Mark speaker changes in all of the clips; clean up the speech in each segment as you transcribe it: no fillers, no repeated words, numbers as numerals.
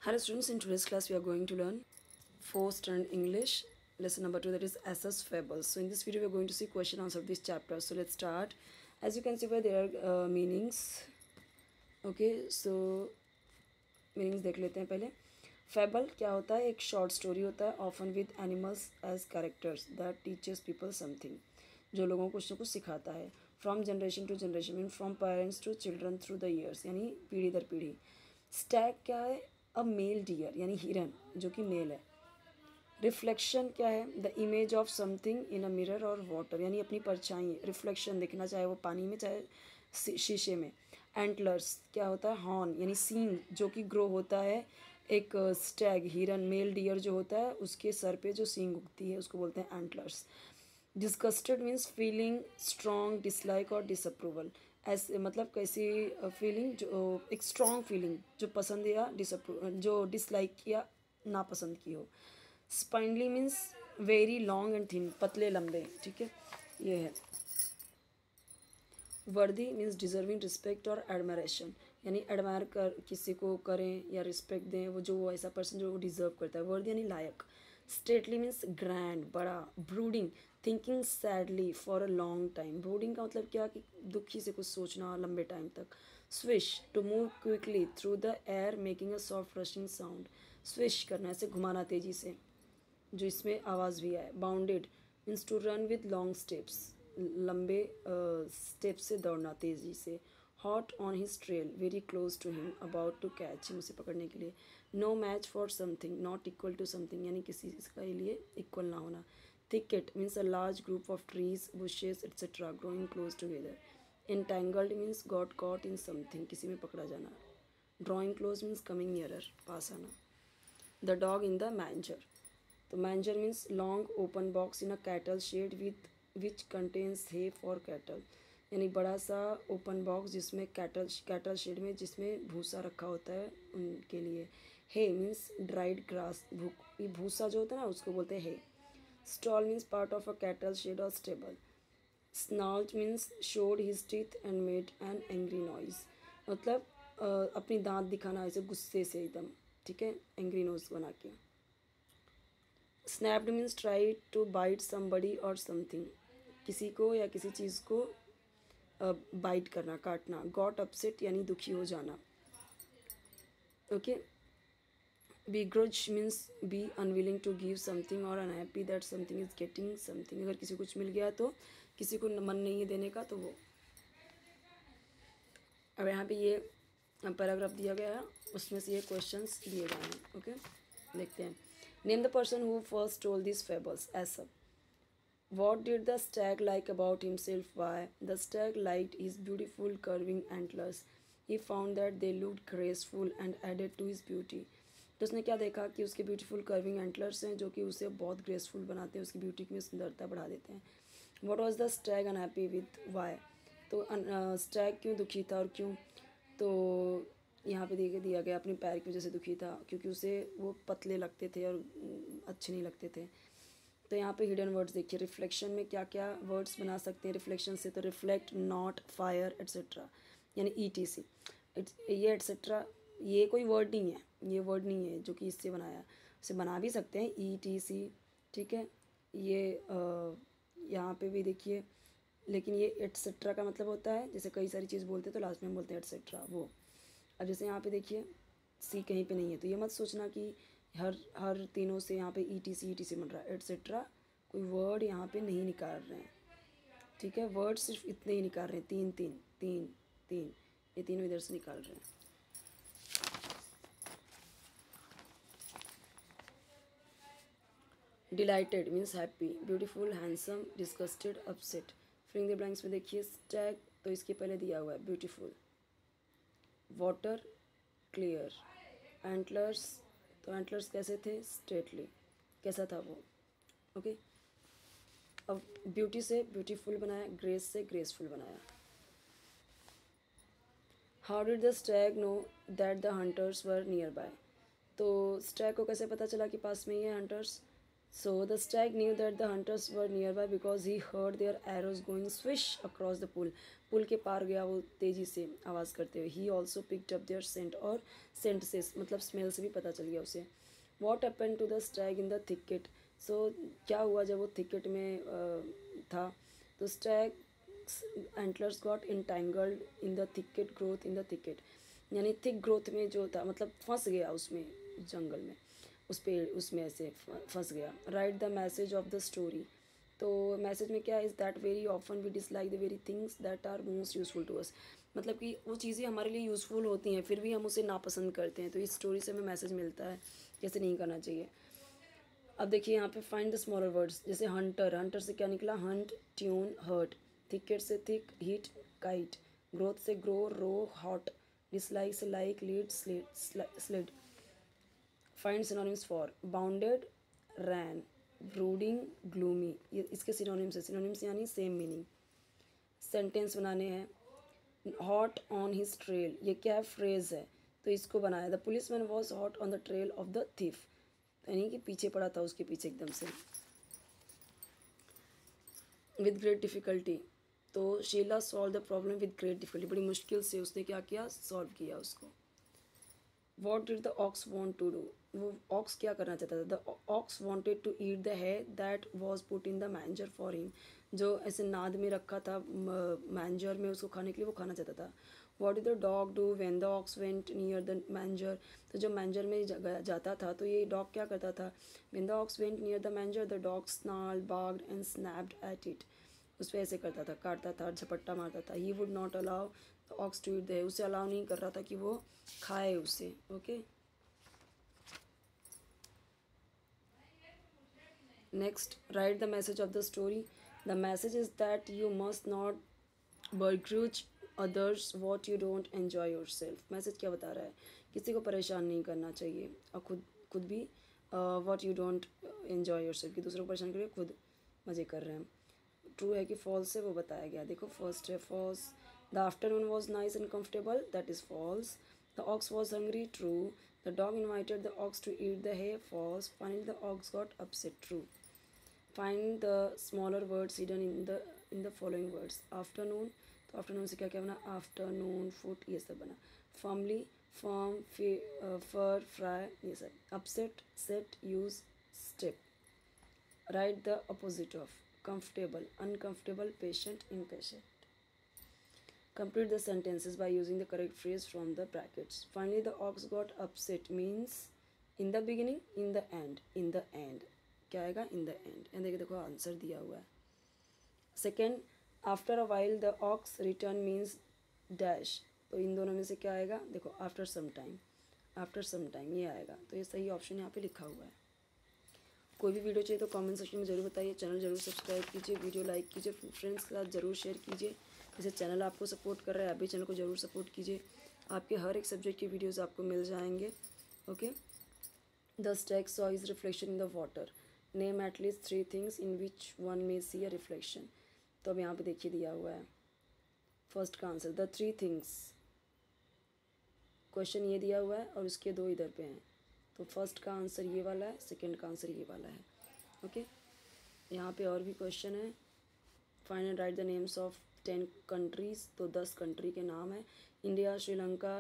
Speaker 1: Hello students, in today's class we are going to learn 4th standard English lesson number 2, that is SS Fables. So in this video we are going to see question answer of this chapter. So let's start. As you can see, where there are meanings. Okay, so meanings देख लेते हैं पहले. Fable क्या होता है? एक short story होता है, often with animals as characters that teaches people something, जो लोगों को कुछ ना कुछ सिखाता है. From generation to generation, mean from parents to children through the years, यानी पीढ़ी दर पीढ़ी. Stag क्या है? अ मेल डियर यानी हिरन, जो कि मेल है. रिफ्लेक्शन क्या है? The image of something in a mirror और वाटर, यानी अपनी परछाई, रिफ्लेक्शन देखना, चाहे वो पानी में चाहे शीशे में. एंटलर्स क्या होता है? हॉर्न यानी सींग, जो कि ग्रो होता है एक स्टैग हिरन मेल डियर जो होता है उसके सर पे जो सींग उगती है उसको बोलते हैं antlers. Disgusted means feeling strong dislike और डिसअप्रूवल. ऐसे मतलब कैसी फीलिंग, जो एक स्ट्रॉन्ग फीलिंग जो पसंद या डिसअप्रूव, जो डिसलाइक या नापसंद की हो. Spindly means very long and thin, पतले लंबे. ठीक है, ये है. वर्दी मीन्स डिजर्विंग रिस्पेक्ट और एडमरेशन, यानी एडमायर कर किसी को करें या रिस्पेक्ट दें, वो ऐसा पर्सन जो वो डिजर्व करता है. वर्दी यानी लायक. स्टेटली मीन्स ग्रैंड, बड़ा. Brooding thinking sadly for a long time. Brooding का मतलब क्या कि दुखी से कुछ सोचना लंबे टाइम तक. Swish to move quickly through the air making a soft rushing sound. Swish करना, ऐसे घुमाना तेज़ी से, जो इसमें आवाज़ भी आए. Bounded means to run with long steps, लंबे स्टेप से दौड़ना तेज़ी से. Hot on his trail very close to him about to catch him, उसे पकड़ने के लिए. No match for something not equal to something, यानी किसी के लिए इक्वल ना होना. Thicket means a large group of trees bushes etcetera growing close together. Entangled means got caught in something, किसी में पकड़ा जाना. Drawing close means coming nearer, पास आना. The dog in the manger. तो manger means long open box in a cattle shed with which contains hay for cattle, यानी बड़ा सा ओपन बॉक्स जिसमें कैटल शेड में जिसमें भूसा रखा होता है उनके लिए. हे मीन्स ड्राइड ग्रास, ये भूसा जो होता है ना उसको बोलते हैं hay. Stall means part of a cattle shed और stable. Snarled means showed his teeth and made an angry noise, मतलब अपनी दांत दिखाना ऐसे गुस्से से एकदम. ठीक है, एंग्री नॉइज बना के. Snapped means try to bite somebody और समथिंग, किसी को या किसी चीज़ को बाइट करना, काटना. गॉट अपसेट यानी दुखी हो जाना. Okay. begrudge means be unwilling to give something और unhappy that something is getting something, अगर किसी को कुछ मिल गया तो किसी को मन नहीं है देने का, तो वो. अब यहाँ पे ये पैराग्राफ दिया गया है, उसमें से ये क्वेश्चंस दिए गए हैं. ओके, देखते हैं. Name the person who first told this fables. ऐसा. What did the stag like about himself? Why? The stag liked his beautiful curving antlers. He found that they looked graceful and added to his beauty. तो उसने क्या देखा कि उसके beautiful curving antlers हैं जो कि उसे बहुत ग्रेसफुल बनाते हैं, उसकी ब्यूटी में सुंदरता बढ़ा देते हैं. What was the stag unhappy with? Why? तो स्टैग क्यों दुखी था और क्यों? तो यहाँ पे दिया गया अपने पैर की वजह से दुखी था, क्योंकि उसे वो पतले लगते थे और अच्छे नहीं लगते थे. तो यहाँ पे हिडन वर्ड्स देखिए. रिफ्लेक्शन में क्या क्या वर्ड्स बना सकते हैं रिफ्लेक्शन से? तो रिफ्लेक्ट, नॉट, फायर, एट्सेट्रा, यानी ETC. ये एट्सेट्रा ये कोई वर्ड नहीं है, ये वर्ड नहीं है जो कि इससे बनाया. इसे बना भी सकते हैं ETC. ठीक है, ये यहाँ पे भी देखिए. लेकिन ये एट्सेट्रा का मतलब होता है, जैसे कई सारी चीज़ बोलते हैं तो लास्ट में हम बोलते हैं एट्सेट्रा वो. अब जैसे यहाँ पे देखिए सी कहीं पे नहीं है, तो ये मत सोचना कि हर तीनों से यहाँ पे ETC बन रहा है. एट्सेट्रा कोई वर्ड यहाँ पे नहीं निकाल रहे हैं. ठीक है, वर्ड सिर्फ इतने ही निकाल रहे हैं, तीन तीन तीन तीन, ये तीनों इधर से निकाल रहे हैं. Delighted means happy, beautiful, handsome, disgusted, upset. Filling the blanks में देखिए. स्टैग तो इसके पहले दिया हुआ है ब्यूटीफुल. Water clear. एंटलर्स, तो एंटलर्स कैसे थे? स्ट्रेटली, कैसा था वो? ओके. अब ब्यूटी से ब्यूटीफुल बनाया, ग्रेस से ग्रेसफुल बनाया. How did the Stag know that the hunters were near by. तो स्टैग को कैसे पता चला कि पास में ही है hunters? So the stag knew that the hunters were nearby because he heard their arrows going swish across the pool. पुल के पार गया वो तेजी से आवाज़ करते हुए. He also picked up their scent और scent से मतलब स्मेल से भी पता चल गया उसे. What happened to the stag in the thicket? So क्या हुआ जब वो thicket में था. तो stag's antlers got entangled in the thicket growth in the thicket. यानी थिक ग्रोथ में जो था मतलब फंस गया उसमें जंगल में उस पेड़ उसमें ऐसे फंस गया. Write the message of the story. तो मैसेज में क्या is that very often we dislike the very things that are most useful to us. मतलब कि वो चीज़ें हमारे लिए यूज़फुल होती हैं फिर भी हम उसे नापसंद करते हैं. तो इस स्टोरी से हमें मैसेज मिलता है कैसे नहीं करना चाहिए. अब देखिए यहाँ पे फाइंड द स्मॉलर वर्ड्स. जैसे हंटर, हंटर से क्या निकला हंट, ट्यून, हर्ट. थिकेट से थिक, हीट, काइट. ग्रोथ से ग्रो, रो, हॉट. डिसलाइक से like, lead, slid. Find synonyms for bounded, ran, brooding, gloomy. ये इसके सिनोनिम्स है. सिनोनिम्स यानी सेम मीनिंग. सेंटेंस बनाने हैं. हॉट ऑन हिज ट्रेल, ये क्या है फ्रेज है तो इसको बनाया. The police man was hot on the trail of the thief, यानी कि पीछे पड़ा था उसके पीछे एकदम से. विद ग्रेट डिफ़िकल्टी, तो Sheela solve the problem with great difficulty, बड़ी मुश्किल से उसने क्या किया सॉल्व किया उसको. What did the ox want to do, वो ऑक्स क्या करना चाहता था. The ox wanted to eat the hay that was put in the manger for him, जो ऐसे नाद में रखा था मैंजर में उसको खाने के लिए वो खाना चाहता था. What did the dog do when the ox went near the manger, तो जब मैंजर में जाता था तो ये डॉग क्या करता था. When the ox went near the manger the dog snarled, barked and snapped at it, उस पर ऐसे करता था, काटता था, झपट्टा मारता था. He would not allow the ox to eat the, उसे अलाउ नहीं कर रहा था कि वो खाए उसे. Okay, next write the message of the story. The message is that you must not begrudge others what you don't enjoy yourself. Message क्या बता रहा है, किसी को परेशान नहीं करना चाहिए और खुद भी what you don't enjoy your self, कि दूसरों को परेशान करिए खुद मज़े कर रहे हैं. ट्रू है कि फॉल्स है वो बताया गया. देखो फर्स्ट है false. The afternoon was nice and comfortable, that is false. The ox was hungry, true. The dog invited the ox to eat the hay, false. Finally the ox got upset, true. Find the smaller words hidden in the following words. Afternoon, तो afternoon से क्या क्या बना, afternoon, foot, ये सब बना. Firmly, firm, फर, fry, ये सब. Upset, set, use, step. Write the opposite of comfortable, uncomfortable, patient, impatient. Complete the sentences by using the correct phrase from the brackets. Finally, the ox got upset means in the beginning, in the end, in the end. क्या आएगा in the end. And देखो answer दिया हुआ है. Second, after a while the ox return means dash. तो इन दोनों में से क्या आएगा, देखो after some time, after some time ये आएगा. तो ये सही ऑप्शन यहाँ पे लिखा हुआ है. कोई भी वीडियो चाहिए तो कमेंट सेक्शन में ज़रूर बताइए. चैनल ज़रूर सब्सक्राइब कीजिए, वीडियो लाइक कीजिए, फ्रेंड्स के साथ ज़रूर शेयर कीजिए. जैसे चैनल आपको सपोर्ट कर रहा है आप भी चैनल को ज़रूर सपोर्ट कीजिए. आपके हर एक सब्जेक्ट की वीडियोस आपको मिल जाएंगे. Okay. The stag saw his reflection in the water. Name at least 3 things in which one may see a reflection. तो अब यहाँ पे देखिए दिया हुआ है फर्स्ट का आंसर द 3 थिंग्स. क्वेश्चन ये दिया हुआ है और उसके 2 इधर पे हैं. तो फर्स्ट का आंसर ये वाला है, सेकंड का आंसर ये वाला है. ओके. यहाँ पे और भी क्वेश्चन है. Find and right the names of 10 countries. तो 10 कंट्री के नाम है. India, Sri Lanka,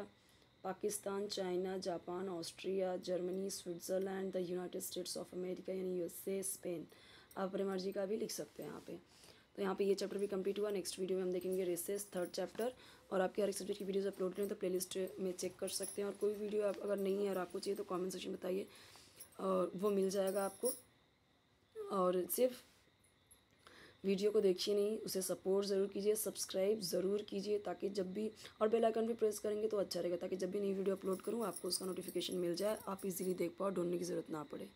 Speaker 1: Pakistan, China, Japan, Austria, Germany, Switzerland, the United states of America यानी यूएसए, स्पेन. आप अपनी मर्जी का भी लिख सकते हैं यहाँ पे. तो यहाँ पे ये चैप्टर भी कंप्लीट हुआ. नेक्स्ट वीडियो में हम देखेंगे रेसेस, 3rd चैप्टर. और आपके हर एक सब्जेक्ट की वीडियोस अपलोड करें तो प्लेलिस्ट में चेक कर सकते हैं. और कोई वीडियो आप अगर नहीं है और आपको चाहिए तो कमेंट सेक्शन में बताइए और वो मिल जाएगा आपको. और सिर्फ वीडियो को देखिए नहीं, उसे सपोर्ट ज़रूर कीजिए, सब्सक्राइब ज़रूर कीजिए ताकि जब भी और बेल आइकन भी प्रेस करेंगे तो अच्छा रहेगा ताकि जब भी नई वीडियो अपलोड करूँ आपको उसका नोटिफिकेशन मिल जाए, आप इजीली देख पाओ, ढूंढने की ज़रूरत ना पड़े.